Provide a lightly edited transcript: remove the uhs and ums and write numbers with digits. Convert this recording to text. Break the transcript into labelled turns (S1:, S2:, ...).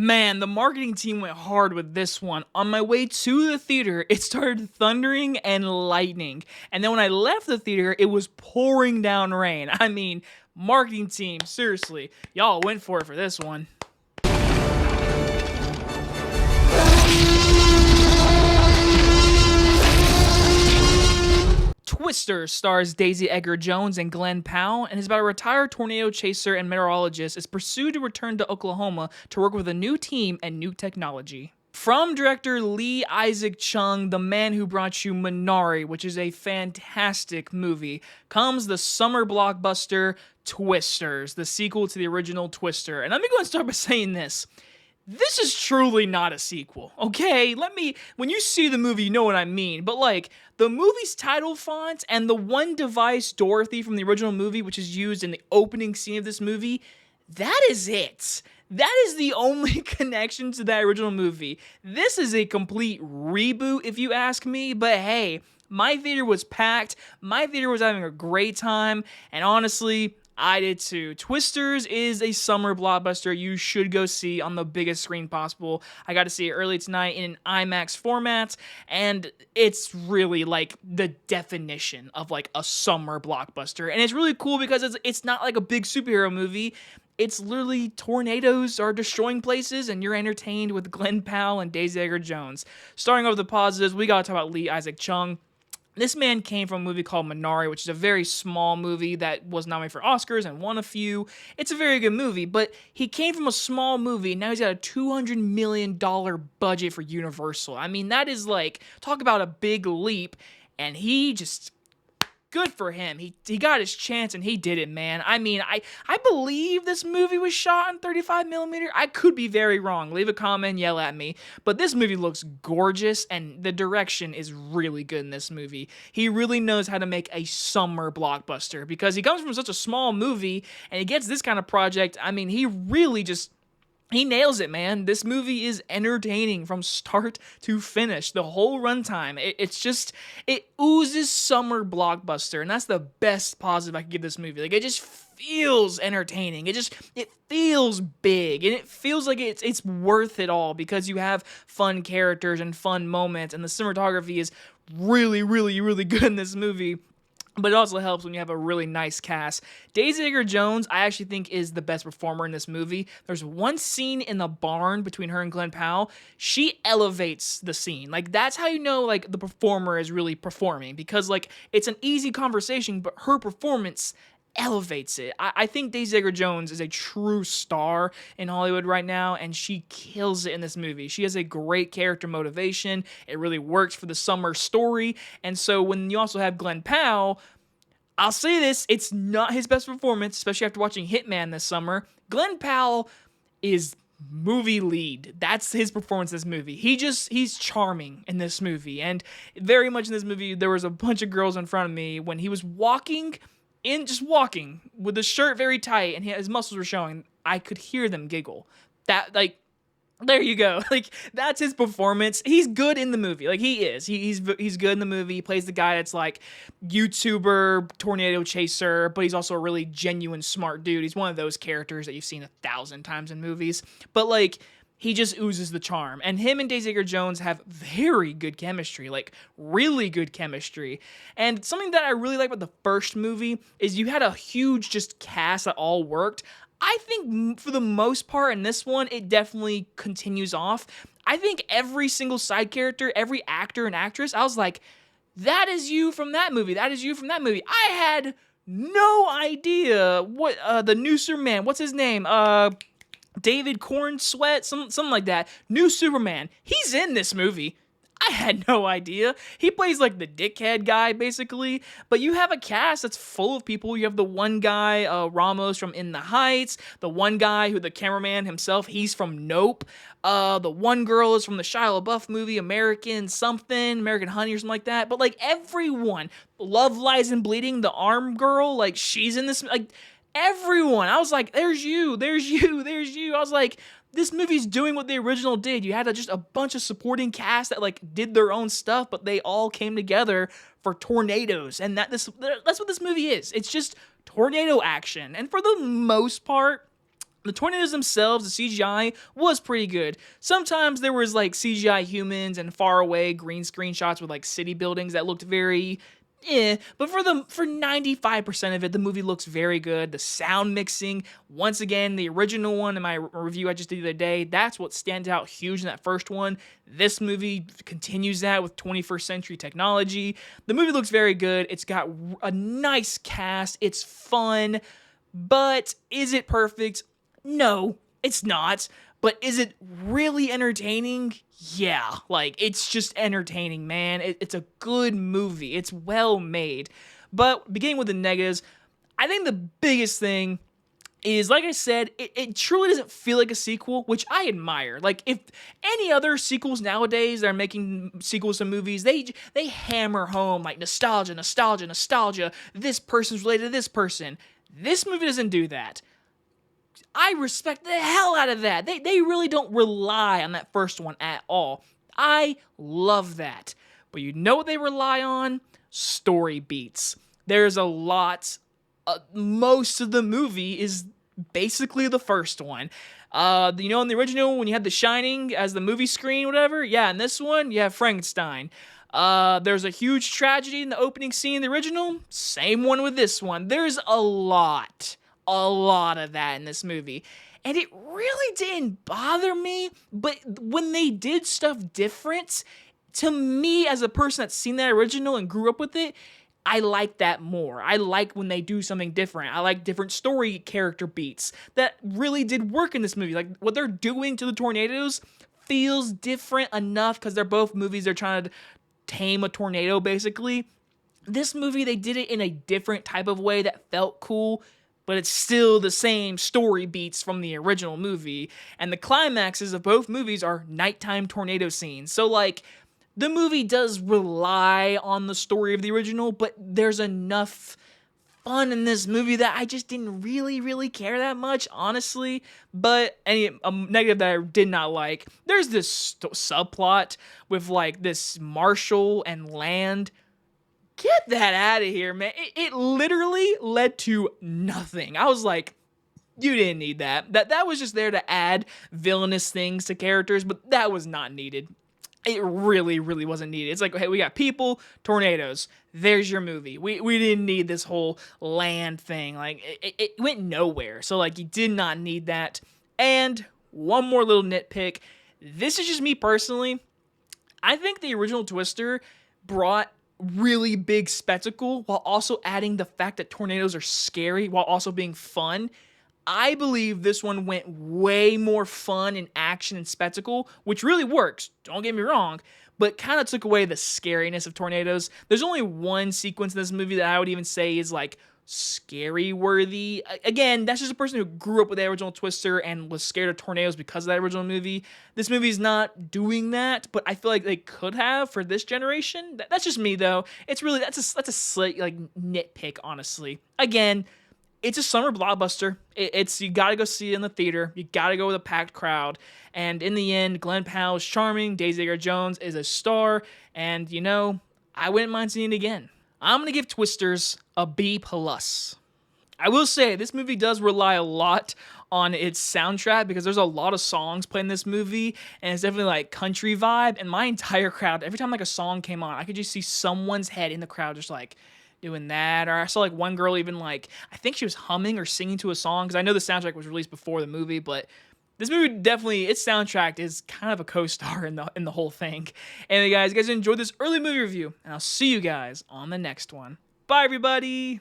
S1: Man, the marketing team went hard with this one. On my way to the theater, it started thundering and lightning. And then when I left the theater, it was pouring down rain. I mean, marketing team, seriously, y'all went for it for this one. Twister stars Daisy Edgar-Jones and Glen Powell and is about a retired tornado chaser and meteorologist is pursued to return to Oklahoma to work with a new team and new technology. From director Lee Isaac Chung, the man who brought you Minari, which is a fantastic movie, comes the summer blockbuster Twisters, the sequel to the original Twister. And let me go and start by saying this. This is truly not a sequel, okay? When you see the movie, you know what I mean. But like, the movie's title font and the one device Dorothy from the original movie, which is used in the opening scene of this movie, that is it. That is the only connection to that original movie. This is a complete reboot, if you ask me, but hey, my theater was packed, my theater was having a great time, and honestly, I did too. Twisters is a summer blockbuster you should go see on the biggest screen possible. I got to see it early tonight in an IMAX format, and it's really like the definition of like a summer blockbuster. And it's really cool because it's not like a big superhero movie. It's literally tornadoes are destroying places, and you're entertained with Glen Powell and Daisy Edgar-Jones. Starting over the positives, we got to talk about Lee Isaac Chung. This man came from a movie called Minari, which is a very small movie that was nominated for Oscars and won a few. It's a very good movie, but he came from a small movie, and now he's got a $200 million budget for Universal. I mean, that is like, talk about a big leap, and he just... good for him. He got his chance and he did it, man. I mean, I believe this movie was shot in 35mm. I could be very wrong. Leave a comment, yell at me. But this movie looks gorgeous and the direction is really good in this movie. He really knows how to make a summer blockbuster because he comes from such a small movie and he gets this kind of project. I mean, he really just... he nails it, man. This movie is entertaining from start to finish. The whole runtime, it oozes summer blockbuster, and that's the best positive I could give this movie. Like, it just feels entertaining. It feels big, and it feels like it's worth it all because you have fun characters and fun moments, and the cinematography is really, really, really good in this movie. But it also helps when you have a really nice cast. Daisy Edgar-Jones, I actually think, is the best performer in this movie. There's one scene in the barn between her and Glen Powell. She elevates the scene. Like, that's how you know, like, the performer is really performing. Because, like, it's an easy conversation, but her performance elevates it. I think Daisy Edgar-Jones is a true star in Hollywood right now, and she kills it in this movie. She has a great character motivation. It really works for the summer story. And so when you also have Glen Powell, I'll say this, it's not his best performance, especially after watching Hitman this summer. Glen Powell is movie lead. That's his performance in this movie. He's charming in this movie. And very much in this movie, there was a bunch of girls in front of me when he was walking with the shirt very tight and his muscles were showing, I could hear them giggle. That, like, there you go. Like, that's his performance. He's good in the movie. Like, he is. He's good in the movie. He plays the guy that's like YouTuber, tornado chaser, but he's also a really genuine, smart dude. He's one of those characters that you've seen 1,000 times in movies. But like, he just oozes the charm. And him and Daisy Edgar-Jones have very good chemistry, like really good chemistry. And something that I really like about the first movie is you had a huge just cast that all worked. I think for the most part in this one, it definitely continues off. I think every single side character, every actor and actress, I was like, that is you from that movie. That is you from that movie. I had no idea what the new Superman, what's his name? David Corn Sweat, something like that. New Superman. He's in this movie. I had no idea. He plays like the dickhead guy, basically. But you have a cast that's full of people. You have the one guy, Ramos from In the Heights. The one guy who the cameraman himself, he's from Nope. The one girl is from the Shia LaBeouf movie, American Honey or something like that. But like everyone, Love Lies and Bleeding, the arm girl, like she's in this, like everyone. I was like, there's you. I was like, this movie's doing what the original did. You had just a bunch of supporting cast that like did their own stuff, but they all came together for tornadoes. And that's what this movie is. It's just tornado action. And for the most part, The tornadoes themselves, the CGI was pretty good. Sometimes there was like CGI humans and far away green screen shots with like city buildings that looked very but for 95% of it, the movie looks very good. The sound mixing, once again, the original one in my review I just did the other day, that's what stands out huge in that first one. This movie continues that with 21st century technology. The movie looks very good. It's got a nice cast. It's fun, but is it perfect? No, it's not. But is it really entertaining? Yeah, like, it's just entertaining, man. It's a good movie. It's well made. But beginning with the negatives, I think the biggest thing is, like I said, it truly doesn't feel like a sequel, which I admire. Like, if any other sequels nowadays that are making sequels to movies, they hammer home, like, nostalgia, nostalgia, nostalgia. This person's related to this person. This movie doesn't do that. I respect the hell out of that. They really don't rely on that first one at all. I love that. But you know what they rely on? Story beats. There's a lot. Most of the movie is basically the first one. In the original, when you had The Shining as the movie screen, whatever, yeah, in this one, you have Frankenstein. There's a huge tragedy in the opening scene in the original. Same one with this one. There's a lot of that in this movie. And it really didn't bother me, but when they did stuff different, to me, as a person that's seen that original and grew up with it, I like that more. I like when they do something different. I like different story character beats that really did work in this movie. Like, what they're doing to the tornadoes feels different enough because they're both movies they're trying to tame a tornado, basically. This movie, they did it in a different type of way that felt cool, but it's still the same story beats from the original movie. And the climaxes of both movies are nighttime tornado scenes. So, like, the movie does rely on the story of the original, but there's enough fun in this movie that I just didn't really care that much, honestly. But a negative that I did not like, there's this subplot with, like, this marshal and land. Get that out of here, man. It literally led to nothing. I was like, you didn't need that. That was just there to add villainous things to characters, but that was not needed. It really wasn't needed. It's like, hey, we got people, tornadoes. There's your movie. We didn't need this whole land thing. Like, it went nowhere. So, like, you did not need that. And one more little nitpick. This is just me personally. I think the original Twister brought really big spectacle while also adding the fact that tornadoes are scary while also being fun. I believe this one went way more fun and action and spectacle, which really works, don't get me wrong, but kind of took away the scariness of tornadoes. There's only one sequence in this movie that I would even say is, like, scary worthy. Again, that's just a person who grew up with the original Twister and was scared of tornadoes because of that original movie. This movie's not doing that, but I feel like they could have for this generation. That's just me, though. It's really, that's a slight, like, nitpick, honestly. Again, it's a summer blockbuster. You gotta go see it in the theater. You gotta go with a packed crowd. And in the end, Glen Powell is charming. Daisy Edgar-Jones is a star. And, I wouldn't mind seeing it again. I'm gonna give Twisters a B+. I will say, this movie does rely a lot on its soundtrack because there's a lot of songs playing in this movie, and it's definitely like country vibe. And my entire crowd, every time like a song came on, I could just see someone's head in the crowd just like doing that. Or I saw like one girl even like, I think she was humming or singing to a song, because I know the soundtrack was released before the movie, but this movie definitely, its soundtrack is kind of a co-star in the whole thing. Anyway, guys, you guys enjoyed this early movie review, and I'll see you guys on the next one. Bye, everybody!